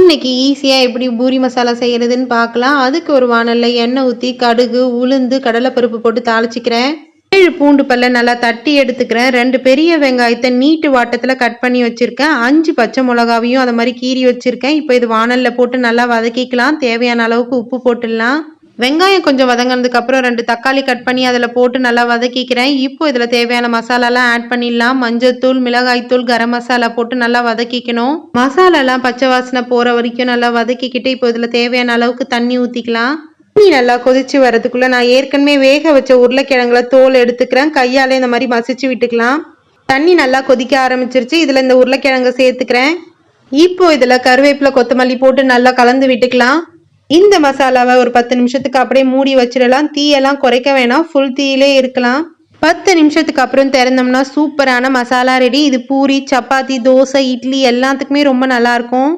இன்னைக்கு ஈஸியாக எப்படி பூரி மசாலா செய்கிறதுன்னு பார்க்கலாம். அதுக்கு ஒரு வானலில் எண்ணெய் ஊற்றி கடுகு, உளுந்து, கடலைப்பருப்பு போட்டு தாளிச்சிக்கிறேன். 7 பூண்டு பல்ல நல்லா தட்டி எடுத்துக்கிறேன். 2 பெரிய வெங்காயத்தை நீட்டு வாட்டத்தில் கட் பண்ணி வச்சுருக்கேன். 5 பச்சை மிளகாவையும் அதை மாதிரி கீறி வச்சுருக்கேன். இப்போ இது வானலில் போட்டு நல்லா வதக்கிக்கலாம். தேவையான அளவுக்கு உப்பு போட்டுடலாம். வெங்காயம் கொஞ்சம் வதங்கினதுக்கு அப்புறம் 2 தக்காளி கட் பண்ணி அதில் போட்டு நல்லா வதக்கிக்கிறேன். இப்போ இதில் தேவையான மசாலாலாம் ஆட் பண்ணிடலாம். மஞ்சள்தூள், மிளகாய்த்தூள், கரம் மசாலா போட்டு நல்லா வதக்கிக்கணும். மசாலாலாம் பச்சை வாசனை போகிற வரைக்கும் நல்லா வதக்கிக்கிட்டு இப்போ இதில் தேவையான அளவுக்கு தண்ணி ஊற்றிக்கலாம். தண்ணி நல்லா கொதிச்சு வரதுக்குள்ள நான் ஏற்கனவே வேக வச்ச உருளைக்கிழங்குல தோல் எடுத்துக்கிறேன். கையால் இந்த மாதிரி மசிச்சு விட்டுக்கலாம். தண்ணி நல்லா கொதிக்க ஆரம்பிச்சிருச்சு. இதில் இந்த உருளைக்கிழங்கை சேர்த்துக்கிறேன். இப்போ இதில் கருவேப்பிலை, கொத்தமல்லி போட்டு நல்லா கலந்து விட்டுக்கலாம். இந்த மசாலாவை ஒரு 10 நிமிஷத்துக்கு அப்படியே மூடி வச்சிடலாம். தீயெல்லாம் குறைக்க வேணாம், ஃபுல் தீயிலே இருக்கலாம். 10 நிமிஷத்துக்கு அப்புறம் திறந்தோம்னா சூப்பரான மசாலா ரெடி. இது பூரி, சப்பாத்தி, தோசை, இட்லி எல்லாத்துக்குமே ரொம்ப நல்லா இருக்கும்.